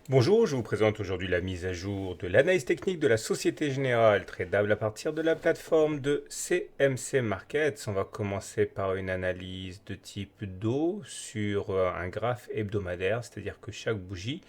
Bonjour, je vous présente aujourd'hui la mise à jour de l'analyse technique de la Société Générale, tradable à partir de la plateforme de CMC Markets. On va commencer par une analyse de type DO sur un graphe hebdomadaire, c'est-à-dire que chaque bougie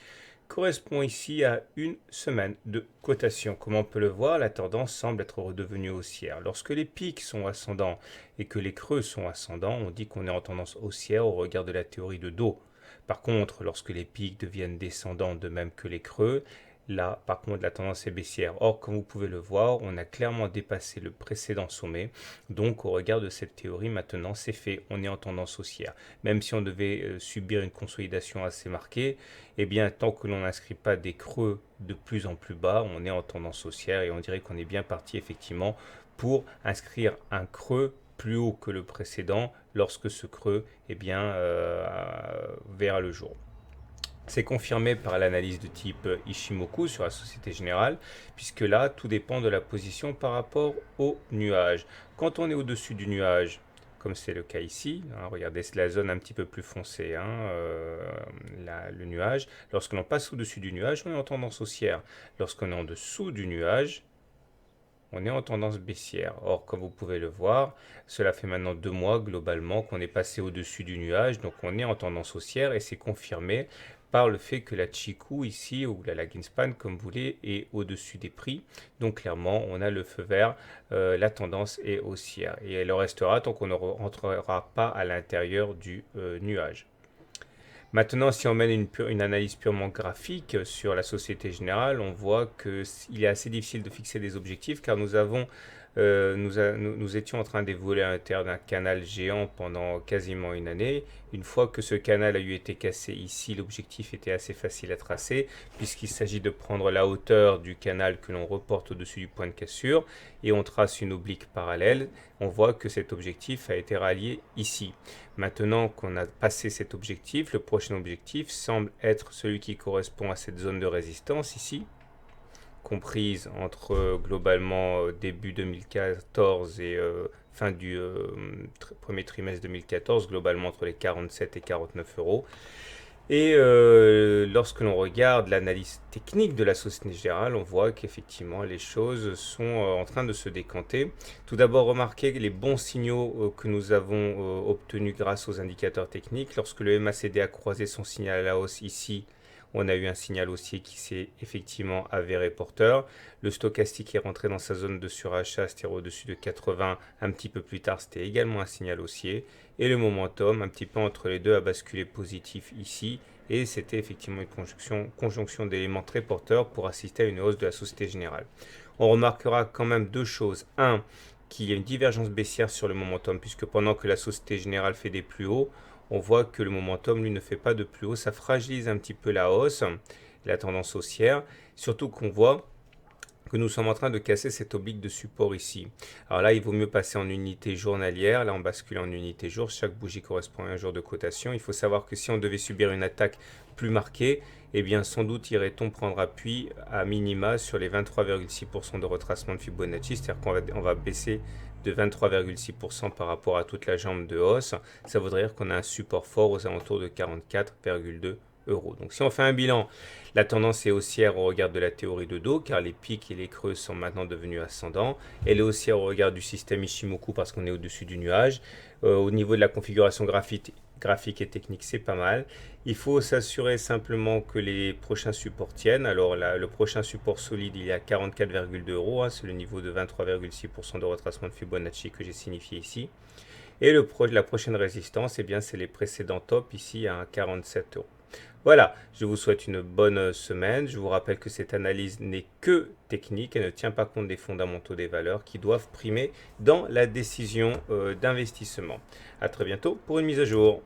correspond ici à une semaine de cotation. Comme on peut le voir, la tendance semble être redevenue haussière. Lorsque les pics sont ascendants et que les creux sont ascendants, on dit qu'on est en tendance haussière au regard de la théorie de DO. Par contre, lorsque les pics deviennent descendants de même que les creux, là, par contre, la tendance est baissière. Or, comme vous pouvez le voir, on a clairement dépassé le précédent sommet. Donc, au regard de cette théorie, maintenant, c'est fait. On est en tendance haussière. Même si on devait subir une consolidation assez marquée, eh bien, tant que l'on n'inscrit pas des creux de plus en plus bas, on est en tendance haussière et on dirait qu'on est bien parti, effectivement, pour inscrire un creux plus haut que le précédent lorsque ce creux verra le jour. C'est confirmé par l'analyse de type Ishimoku sur la Société Générale, puisque là, tout dépend de la position par rapport au nuage. Quand on est au-dessus du nuage, comme c'est le cas ici, regardez, c'est la zone un petit peu plus foncée, le nuage. Lorsque l'on passe au-dessus du nuage, on est en tendance haussière. Lorsqu'on est en dessous du nuage, on est en tendance baissière. Or, comme vous pouvez le voir, cela fait maintenant 2 mois globalement qu'on est passé au-dessus du nuage, donc on est en tendance haussière et c'est confirmé par le fait que la Chikou ici, ou la Laginspan comme vous voulez, est au-dessus des prix. Donc clairement, on a le feu vert, la tendance est haussière. Et elle restera tant qu'on ne rentrera pas à l'intérieur du nuage. Maintenant, si on mène une analyse purement graphique sur la Société Générale, on voit qu'il est assez difficile de fixer des objectifs car nous étions en train d'évoluer à l'intérieur d'un canal géant pendant quasiment une année. Une fois que ce canal a eu été cassé ici, l'objectif était assez facile à tracer puisqu'il s'agit de prendre la hauteur du canal que l'on reporte au-dessus du point de cassure et on trace une oblique parallèle. On voit que cet objectif a été rallié ici. Maintenant qu'on a passé cet objectif, le prochain objectif semble être celui qui correspond à cette zone de résistance ici, comprise entre globalement début 2014 et fin du premier trimestre 2014, globalement entre les 47 et 49 euros. Et lorsque l'on regarde l'analyse technique de la Société Générale, on voit qu'effectivement les choses sont en train de se décanter. Tout d'abord, remarquez les bons signaux que nous avons obtenus grâce aux indicateurs techniques. Lorsque le MACD a croisé son signal à la hausse ici, on a eu un signal haussier qui s'est effectivement avéré porteur. Le stochastique est rentré dans sa zone de surachat, c'est-à-dire au-dessus de 80 un petit peu plus tard, c'était également un signal haussier. Et le momentum, un petit peu entre les deux, a basculé positif ici. Et c'était effectivement une conjonction d'éléments très porteurs pour assister à une hausse de la Société Générale. On remarquera quand même deux choses. Un, qu'il y a une divergence baissière sur le momentum, puisque pendant que la Société Générale fait des plus hauts, on voit que le momentum, lui, ne fait pas de plus haut. Ça fragilise un petit peu la hausse, la tendance haussière. Surtout qu'on voit que nous sommes en train de casser cette oblique de support ici. Alors là, il vaut mieux passer en unité journalière. Là, on bascule en unité jour. Chaque bougie correspond à un jour de cotation. Il faut savoir que si on devait subir une attaque plus marquée, eh bien, sans doute irait-on prendre appui à minima sur les 23,6% de retracement de Fibonacci. C'est-à-dire qu'on va baisser de 23,6% par rapport à toute la jambe de hausse. Ça voudrait dire qu'on a un support fort aux alentours de 44,2 euros. Donc si on fait un bilan, la tendance est haussière au regard de la théorie de dos car les pics et les creux sont maintenant devenus ascendants. Elle est haussière au regard du système Ishimoku parce qu'on est au-dessus du nuage. Au niveau de la configuration graphique et technique, c'est pas mal. Il faut s'assurer simplement que les prochains supports tiennent. Alors là, le prochain support solide, il est à 44,2 euros. C'est le niveau de 23,6% de retracement de Fibonacci que j'ai signifié ici. Et la prochaine résistance, eh bien, c'est les précédents tops ici à 47 euros. Voilà, je vous souhaite une bonne semaine. Je vous rappelle que cette analyse n'est que technique et ne tient pas compte des fondamentaux des valeurs qui doivent primer dans la décision d'investissement. À très bientôt pour une mise à jour.